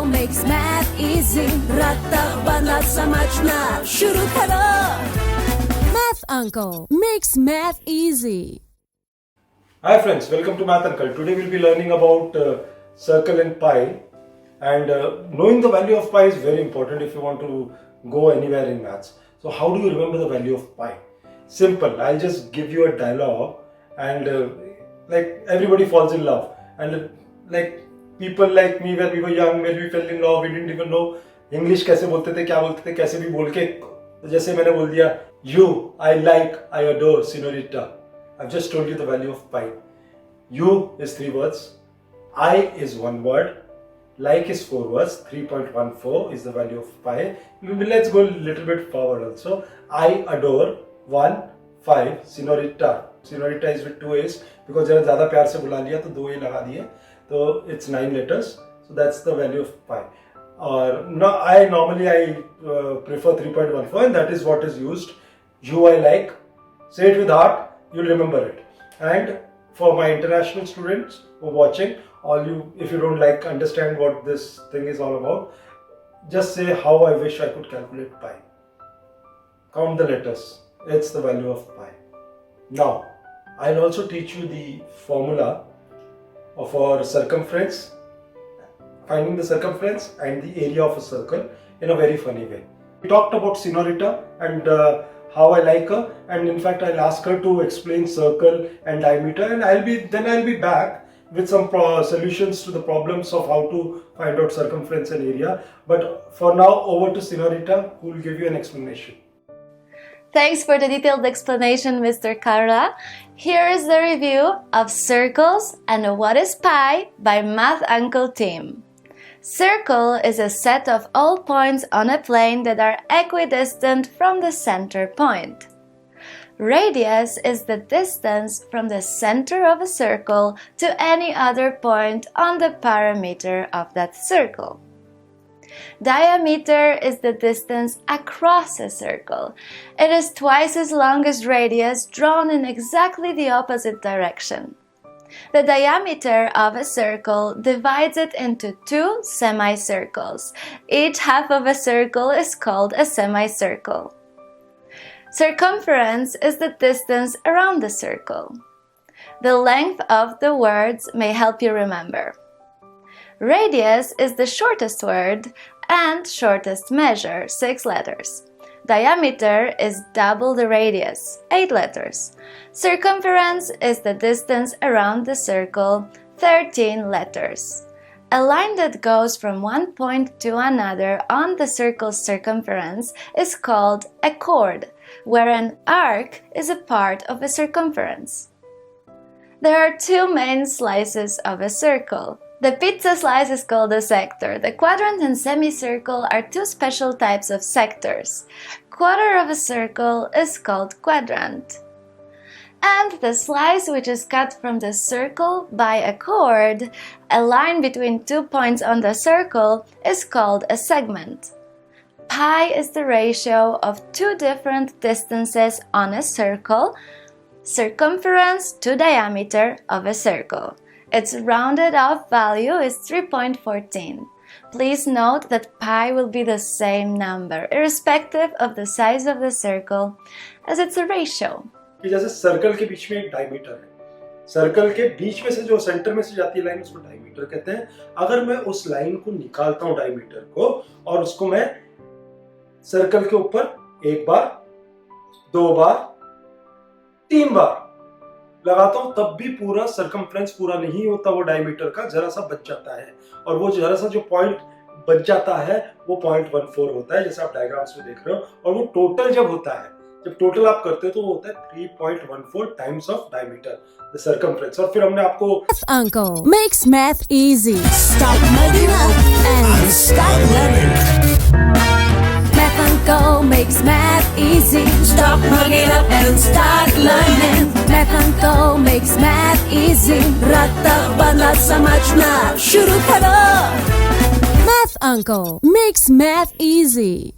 Uncle makes math easy. रट्टा बना समझना शुरू करो. Math Uncle makes math easy. Hi friends, welcome to Math Uncle. Today we'll be learning about circle and pi, and knowing the value of pi is very important if you want to go anywhere in maths. So how do you remember the value of pi? Simple, I'll just give you a dialogue and like everybody falls in love, and like people like me, when we were young, when we fell in love, we didn't even know English कैसे बोलते थे, क्या बोलते थे, कैसे भी बोल के, जैसे मैंने बोल दिया you, I like, I adore, señorita. I've just told you the value of pi. You is 3 words, I is 1 word, like is 4 words, 3.14 is the value of pi. Let's go a little bit forward also. I adore 1, 5, señorita. Señorita is with 2 A's because जरा ज़्यादा प्यार से बुला लिया तो 2 A लगा दिए, तो it's 9 letters. So that's the value of pi. Or no, I normally prefer 3.14, and that is what is used. You I like. Say it with heart. You'll remember it. And for my international students who are watching, all you, if you don't understand what this thing is all about, just say how I wish I could calculate pi. Count the letters. It's the value of pi. Now, I'll also teach you the formula of our circumference, finding the circumference and the area of a circle in a very funny way. We talked about señorita and how I like her, and in fact I'll ask her to explain circle and diameter, and I'll be back with some solutions to the problems of how to find out circumference and area. But for now, over to señorita, who will give you an explanation. Thanks for the detailed explanation, Mr. Carla. Here is the review of circles and what is pi by Math Uncle team. Circle is a set of all points on a plane that are equidistant from the center point. Radius is the distance from the center of a circle to any other point on the perimeter of that circle. Diameter is the distance across a circle. It is twice as long as radius, drawn in exactly the opposite direction. The diameter of a circle divides it into 2 semicircles. Each half of a circle is called a semicircle. Circumference is the distance around the circle. The length of the words may help you remember. Radius is the shortest word and shortest measure, 6 letters. Diameter is double the radius, 8 letters. Circumference is the distance around the circle, 13 letters. A line that goes from one point to another on the circle's circumference is called a chord, where an arc is a part of a circumference. There are 2 main slices of a circle. The pizza slice is called a sector. The quadrant and semicircle are 2 special types of sectors. Quarter of a circle is called quadrant. And the slice which is cut from the circle by a chord, a line between 2 points on the circle, is called a segment. Pi is the ratio of 2 different distances on a circle, circumference to diameter of a circle. Its rounded off value is 3.14. Please note that pi will be the same number, irrespective of the size of the circle, as it's a ratio. जैसे circle के बीच में एक diameter है, circle के बीच में से जो centre में से जाती है लाइन, उसको डायमीटर कहते हैं. अगर मैं उस लाइन को निकालता हूं डायमीटर को, और उसको मैं सर्कल के ऊपर 1 बार, 2 बार, 3 बार लगाता हूं, तब भी पूरा सर्कमफ्रेंस पूरा नहीं होता, वो डायमीटर का जरा सा बच जाता है, और वो जरा सा जो पॉइंट बच जाता है वो 0.14 होता है, जैसे आप डायग्राम्स में देख रहे हो. और वो टोटल जब होता है, जब टोटल आप करते हो तो वो होता है 3.14 times of diameter, the circumference. और फिर हमने आपको Math Uncle makes math easy. Stop mugging up and start learning. Math Uncle makes math easy. Stop mugging up and start learning. Math Uncle makes math easy. रट्टा बना समझना शुरू करो. Math Uncle makes math easy.